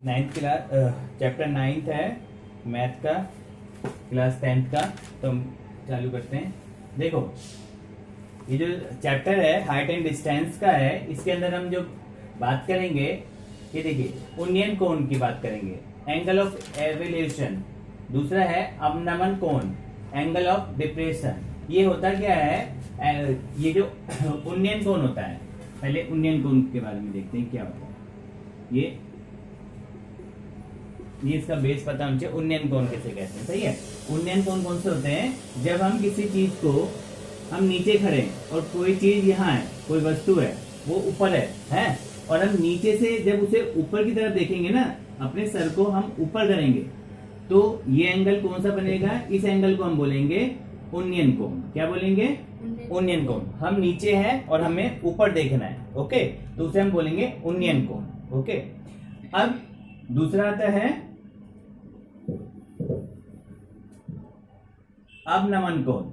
Ninth class chapter 9 है math का, class 10th का। तो हम चालू करते हैं। देखो ये जो चैप्टर है हाइट एंड डिस्टेंस का है, इसके अंदर हम जो बात करेंगे ये देखिए उन्नयन कोण की बात करेंगे, एंगल ऑफ एवोल्यूशन। दूसरा है अवनमन कोण, एंगल ऑफ डिप्रेशन। ये होता क्या है, ये जो उन्नयन कोण होता है, पहले उन्नयन कोण के बारे में देखते हैं क्या होता है। ये इसका बेस पता होना चाहिए। उन्नयन कोण किसे कहते हैं, सही है। उन्नयन कोण कौन से होते हैं, जब हम किसी चीज को हम नीचे खड़े हैं और कोई चीज यहाँ है, कोई वस्तु है वो ऊपर है और हम नीचे से जब उसे ऊपर की तरफ देखेंगे ना, अपने सर को हम ऊपर करेंगे तो ये एंगल कौन सा बनेगा, इस एंगल को हम बोलेंगे उन्नयन कोण। क्या बोलेंगे, उन्नयन कोण। हम नीचे हैं और हमें ऊपर देखना है, ओके, तो उसे हम बोलेंगे उन्नयन कोण, ओके। अब दूसरा आता है अवनमन कोण,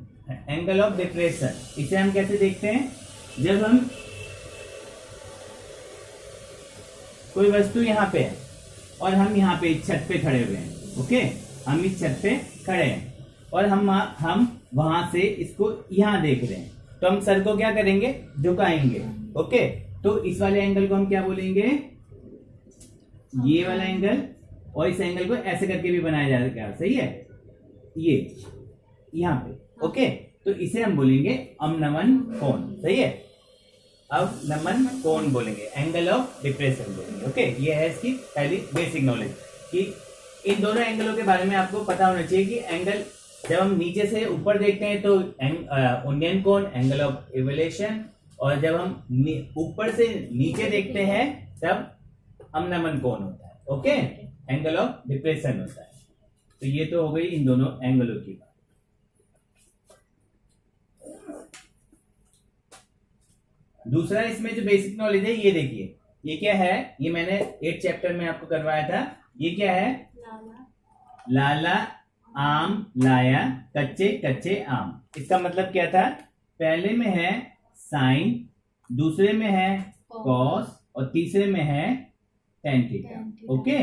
एंगल ऑफ डिप्रेशन। इसे हम कैसे देखते हैं, जब हम कोई वस्तु यहाँ पे है और हम यहाँ पे छत पे खड़े हुए हैं, ओके, हम इस छत पे खड़े हैं और हम वहां से इसको यहाँ देख रहे हैं, तो हम सर को क्या करेंगे, झुकाएंगे, ओके। तो इस वाले एंगल को हम क्या बोलेंगे, ये वाला एंगल। और इस एंगल को ऐसे करके भी बनाया जा सकता है, सही है, ये यहाँ पे, ओके। तो इसे हम बोलेंगे अवनमन कोण, सही है, अवनमन कोण बोलेंगे, एंगल ऑफ डिप्रेशन बोलेंगे, ओके। ये है इसकी पहली बेसिक नॉलेज कि इन दोनों एंगलों के बारे में आपको पता होना चाहिए कि एंगल जब हम नीचे से ऊपर देखते हैं तो उन्नयन कोण, एंगल ऑफ एवोल्यूशन, और जब हम ऊपर से नीचे देखते हैं तब अवनमन कोण होता है, ओके, एंगल ऑफ डिप्रेशन होता है। तो ये तो हो गई इन दोनों एंगलों की बात। दूसरा इसमें जो बेसिक नॉलेज है ये देखिए, ये क्या है, ये मैंने 8th चैप्टर में आपको करवाया था। ये क्या है, लाला आम लाया कच्चे कच्चे आम। इसका मतलब क्या था, पहले में है साइन, दूसरे में है कॉस और तीसरे में है tan थीटा, ओके।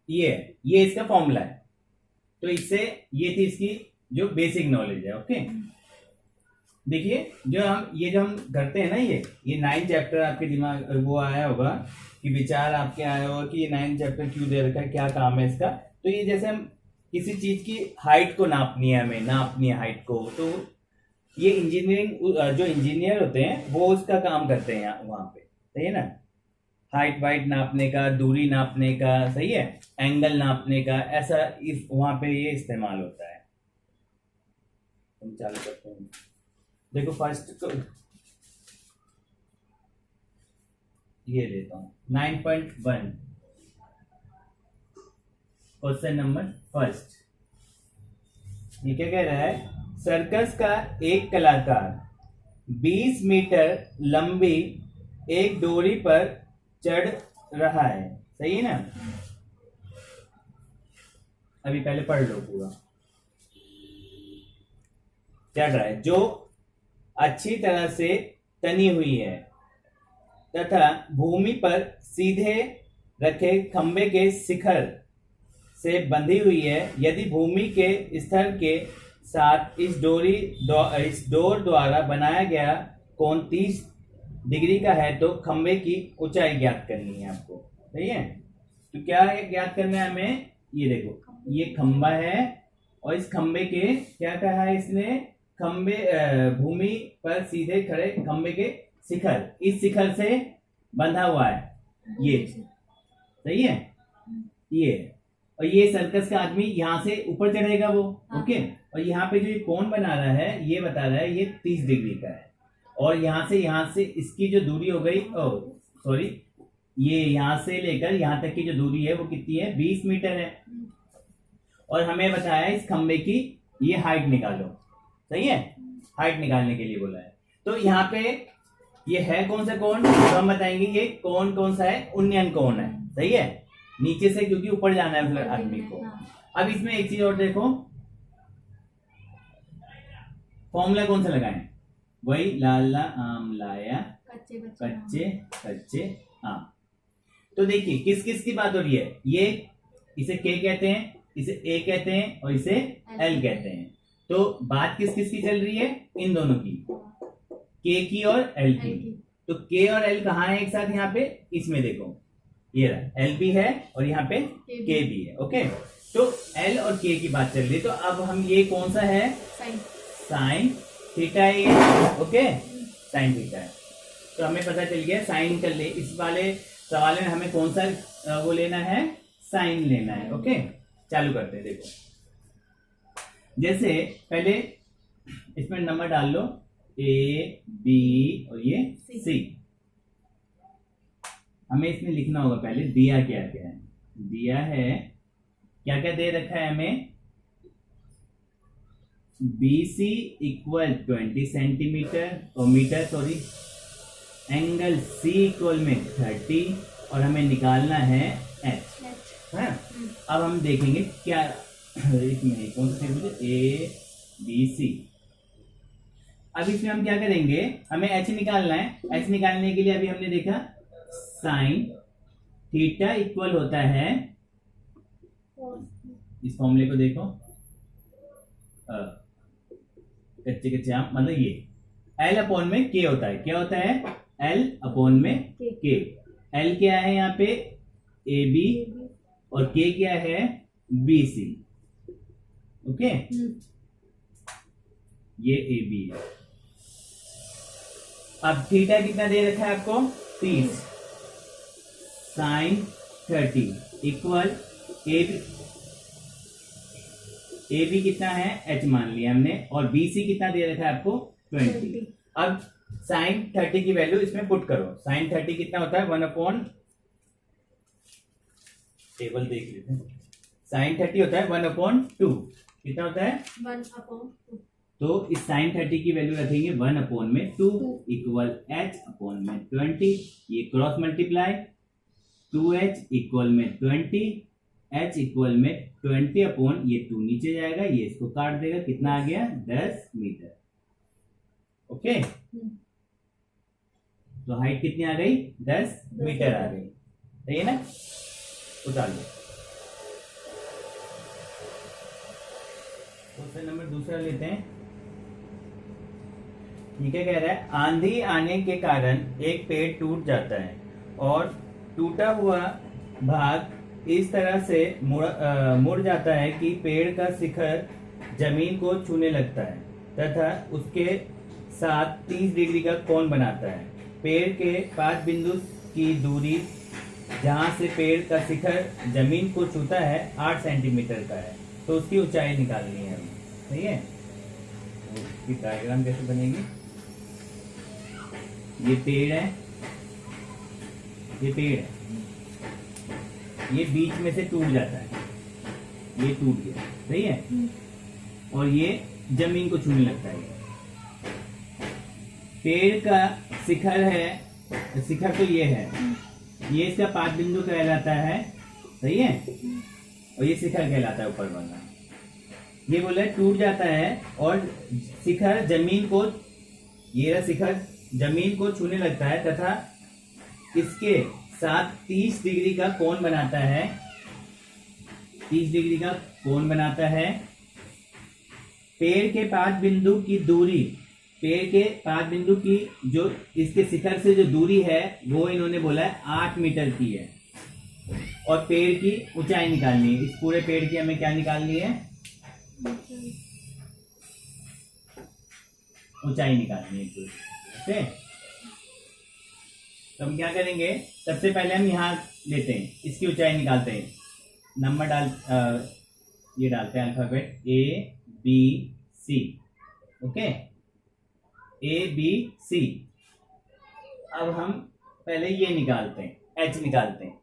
ये इसका फॉर्मूला है। तो इससे ये थी इसकी जो बेसिक नॉलेज है, ओके। देखिए जो हम करते हैं ना, ये 9th चैप्टर आपके दिमाग वो आया होगा कि विचार आपके आया होगा कि ये 9th चैप्टर क्यों दे रखा है, क्या काम है इसका। तो ये जैसे हम किसी चीज की हाइट को नापनी है, हमें नापनी है हाइट को, तो ये इंजीनियरिंग जो इंजीनियर होते हैं वो उसका काम करते हैं वहां पे, सही है ना, हाइट वाइट नापने का, दूरी नापने का, सही है, एंगल नापने का, ऐसा वहां पे ये इस्तेमाल होता है। हम चालू करते हैं। देखो फर्स्ट ये लेता हूं 9.1 क्वेश्चन नंबर फर्स्ट। ये क्या कह रहा है, सर्कस का एक कलाकार 20 मीटर लंबी एक डोरी पर चढ़ रहा है, सही है ना। अभी पहले पढ़ लो पूरा। चढ़ रहा है, जो अच्छी तरह से तनी हुई है तथा भूमि पर सीधे रखे खंबे के शिखर से बंधी हुई है। यदि भूमि के स्तर के साथ इस डोर द्वारा बनाया गया कोण 30 डिग्री का है तो खंबे की ऊंचाई ज्ञात करनी है आपको, सही है। तो क्या है ज्ञात करना है हमें, ये देखो ये खंबा है और इस खंबे के क्या कहा है इसने, खंबे भूमि पर सीधे खड़े खंबे के शिखर, इस शिखर से बंधा हुआ है, ये सही है, ये। और ये सर्कस का आदमी यहाँ से ऊपर चढ़ेगा वो, ओके। और यहाँ पे जो ये कोण बना रहा है ये बता रहा है ये 30 डिग्री का है, और यहाँ से इसकी जो दूरी हो गई, सॉरी, ये यहाँ से लेकर यहाँ तक की जो दूरी है वो कितनी है, 20 मीटर है। और हमें बताया इस खंबे की ये हाइट निकालो, सही है, हाइट निकालने के लिए बोला है। तो यहाँ पे ये है कौन सा कोण, तो हम बताएंगे ये कोण कौन सा है, उन्नयन कोण है, सही है, नीचे से क्योंकि ऊपर जाना है उस आदमी को। अब इसमें एक चीज और देखो, फॉर्मूला कौन सा लगाएं, वही लाला आम लाया कच्चे कच्चे आम। तो देखिए किस किस की बात हो रही है, ये इसे के कहते हैं, इसे ए कहते हैं और इसे एल कहते हैं। तो बात किस किस की चल रही है, इन दोनों की, के की और एल की। तो के और एल कहाँ है एक साथ, यहाँ पे इसमें देखो ये रहा, एल भी है और यहाँ पे के भी है। ओके, तो एल और के की बात चल रही है। तो अब हम ये कौन सा है, साइन थीटा है ये। ओके, साइन थीटा है। तो हमें पता चल गया साइन कर ले, इस वाले सवाल में हमें कौन सा वो लेना है, साइन लेना है। ओके, चालू करते हैं। देखो जैसे पहले इसमें नंबर डाल लो, ए बी और ये सी। हमें इसमें लिखना होगा पहले दिया क्या क्या है। दिया है क्या क्या दे रखा है हमें, BC इक्वल 20 सेंटीमीटर और metre sorry, angle C equal में 30 और हमें निकालना है H है। अब हम देखेंगे क्या इसमें कौन सा त्रिभुज, A B C। अब इसमें हम क्या करेंगे, हमें H निकालना है। H निकालने के लिए अभी हमने देखा साइन थीटा इक्वल होता है, इस फॉर्मूले को देखो, कच्चे कच्चे आम मतलब ये L अपॉन में K होता है। क्या होता है, L अपॉन में K। L क्या है यहाँ पे, AB और K क्या है, BC। ओके, ये AB है। अब थीटा कितना दे रखा है आपको, 30, साइन 30 इक्वल ए बी कितना है, H मान लिया हमने, और BC कितना दे रखा है आपको, 20। अब साइन 30 की वैल्यू इसमें पुट करो। साइन 30 कितना होता है, 1 अपॉन, टेबल देख लेते हैं। साइन 30 होता है 1 अपॉन 2। कितना होता है, 1 अपॉन 2। तो इस साइन 30 की वैल्यू रखेंगे 1 अपॉन में 2 इक्वल H अपॉन में 20। ये क्रॉस मल्टीप्लाई, 2H इक्वल में 20, H इक्वल में 20 अपॉन ये 2 नीचे जाएगा, ये इसको काट देगा, कितना आ गया, 10 मीटर। ओके, तो हाइट कितनी आ गई, 10 मीटर आ गई। सही है ना, उतार लो। क्वेश्चन नंबर दूसरा लेते हैं। ये क्या कह रहा है, आंधी आने के कारण एक पेड़ टूट जाता है और टूटा हुआ भाग इस तरह से मुड़ जाता है कि पेड़ का शिखर जमीन को छूने लगता है तथा उसके साथ 30 डिग्री का कोण बनाता है। पेड़ के 5 बिंदु की दूरी जहां से पेड़ का शिखर जमीन को छूता है 8 सेंटीमीटर का है, तो उसकी ऊंचाई निकालनी है हमें। सही है, तो इसकी डायग्राम कैसे बनेगी, ये पेड़ है, ये पेड़ है, ये बीच में से टूट जाता है, ये टूट गया, सही है, और ये जमीन को छूने लगता है। पेड़ का शिखर है, शिखर तो ये है, ये इसका 5 बिंदु कहलाता है, सही है, और ये शिखर कहलाता है ऊपर वाला। ये बोला टूट जाता है और शिखर जमीन को, ये शिखर जमीन को छूने लगता है तथा इसके साथ 30 डिग्री का कोण बनाता है, 30 डिग्री का कोण बनाता है। पेड़ के 5 बिंदु की दूरी, पेड़ के 5 बिंदु की जो इसके शिखर से जो दूरी है वो इन्होंने बोला है 8 मीटर की है, और पेड़ की ऊंचाई निकालनी है। इस पूरे पेड़ की हमें क्या निकालनी है, ऊंचाई निकालनी है। ओके, तो हम क्या करेंगे, सबसे पहले हम यहाँ लेते हैं, इसकी ऊंचाई निकालते हैं। नंबर ये डालते हैं अल्फाबेट ABC। Okay, ABC। अब हम पहले ये निकालते हैं, H निकालते हैं।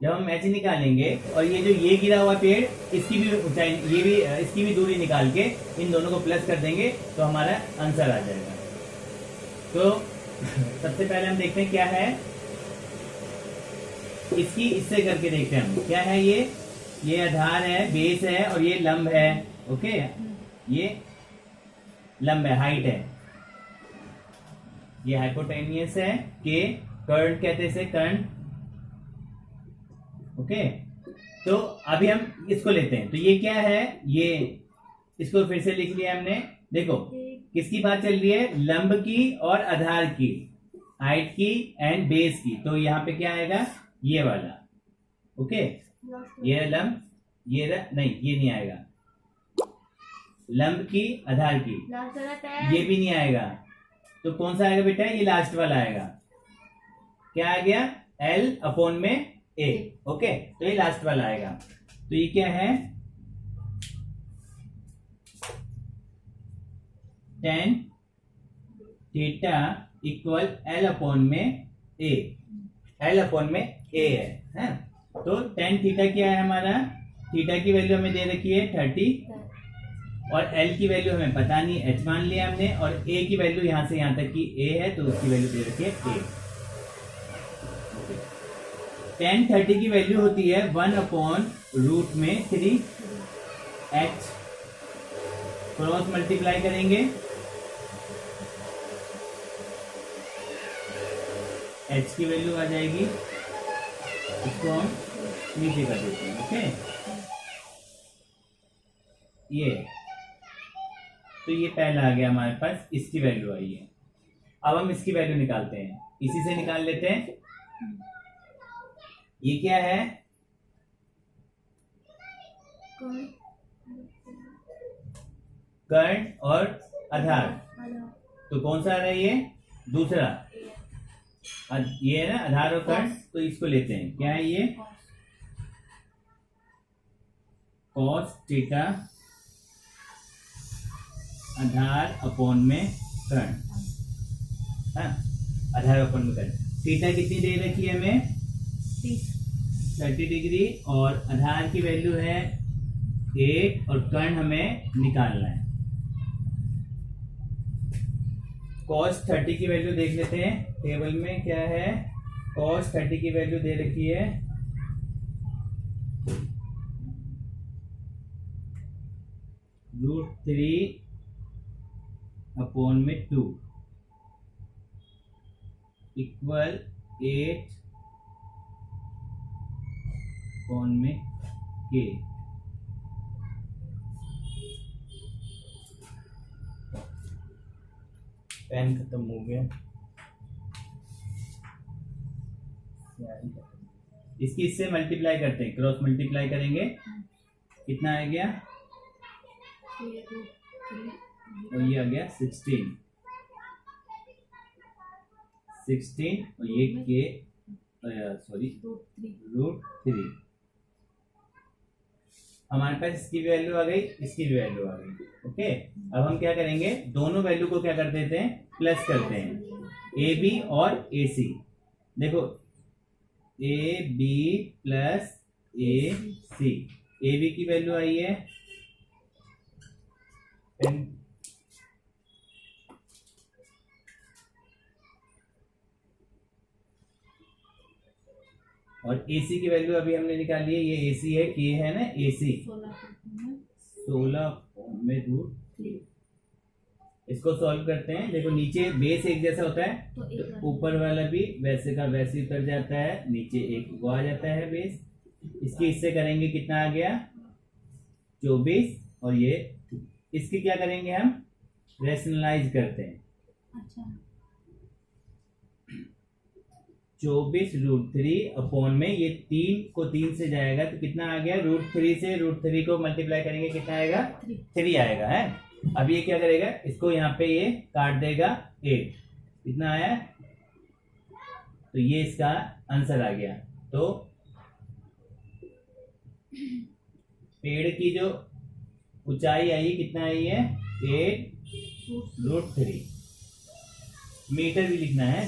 जब हम H निकालेंगे और ये जो ये गिरा हुआ पेड़, इसकी भी ऊंचाई, ये भी इसकी भी दूरी निकाल के इन दोनों को प्लस कर देंगे तो हमारा आंसर आ जाएगा। तो सबसे पहले हम देखते हैं क्या है, इसकी इससे करके देखते हैं हम क्या है। ये आधार है, बेस है, और ये लंब है। ओके, ये लंब है, हाइट है, ये हाइपोटेनियस है, के कर्ण कहते हैं इसे, कर्ण, ओके, तो अभी हम इसको लेते हैं। तो ये क्या है, ये इसको फिर से लिख लिया हमने। देखो किसकी बात चल रही है, लंब की और आधार की, हाइट की एंड बेस की। तो यहाँ पे क्या आएगा, ये वाला। ओके, ये लंब, ये नहीं, ये नहीं आएगा। लंब की आधार की, ये भी नहीं आएगा। तो कौन सा आएगा बेटा, ये लास्ट वाला आएगा। क्या आ गया, L अपॉन में A। ओके, तो ये लास्ट वाला आएगा। तो ये क्या है, tan theta equal L upon में A। L अपॉन में A है। तो tan थीटा क्या है हमारा, थीटा की वैल्यू हमें दे रखी है 30 और L की वैल्यू हमें पता नहीं, H मान लिया हमने, और A की वैल्यू यहां से यहां तक की A है, तो उसकी वैल्यू दे रखी है A। tan 30 की वैल्यू होती है 1 अपॉन रूट में 3 H, क्रॉस मल्टीप्लाई करेंगे, H की वैल्यू आ जाएगी, इसको हम नीचे कर देते हैं। ओके, ये तो ये पहला आ गया हमारे पास, इसकी वैल्यू आई है। अब हम इसकी वैल्यू निकालते हैं, इसी से निकाल लेते हैं। ये क्या है, कर्ण और आधार। तो कौन सा आ रहा है, ये दूसरा, ये है ना आधार और कर्ण। तो इसको लेते हैं, क्या है ये, cos थीटा आधार अपॉन में कर्ण। हाँ, आधार अपॉन में कर्ण। थीटा कितनी दे रखी है हमें, 30 डिग्री, और आधार की वैल्यू है 8 और कर्ण हमें निकालना है। cos 30 की वैल्यू देख लेते हैं टेबल में, क्या है, cos 30 की वैल्यू दे रखी है √3 अपॉन में 2 इक्वल 8 अपॉन में K। पेन खत्म हो गया, इसकी इससे मल्टीप्लाई करते हैं, क्रॉस मल्टीप्लाई करेंगे, कितना आ गया, और ये आ गया 16 और ये के सॉरी √3। हमारे पास इसकी वैल्यू आ गई, इसकी भी वैल्यू आ गई। ओके, अब हम क्या करेंगे, दोनों वैल्यू को क्या कर देते हैं, प्लस करते हैं, ए बी और ए सी। देखो A B plus A C, A B की वैल्यू आई है और AC की वैल्यू अभी हमने निकाली है, ये AC है, K है ना, AC 16 में √3। इसको सॉल्व करते हैं। देखो नीचे बेस एक जैसा होता है, तो ऊपर वाला भी वैसे का वैसे उतर जाता है, नीचे एक वो आ जाता है बेस। इसकी इससे करेंगे, कितना आ गया 24, और ये इसकी क्या करेंगे, हम रैशनलाइज करते हैं। अच्छा, 24 √3 अपॉन में ये 3 को 3 से जाएगा, तो कितना आ गया, √3 से √3 को मल्टीप्लाई करेंगे, कितना आएगा 3 आएगा है। अब ये क्या करेगा, इसको यहाँ पे ये काट देगा 8, कितना आया, तो ये इसका आंसर आ गया। तो पेड़ की जो ऊंचाई आई कितना आई है, 8 √3। मीटर भी लिखना है,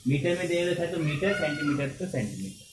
मीटर में दे रखा है तो मीटर, सेंटीमीटर तो सेंटीमीटर।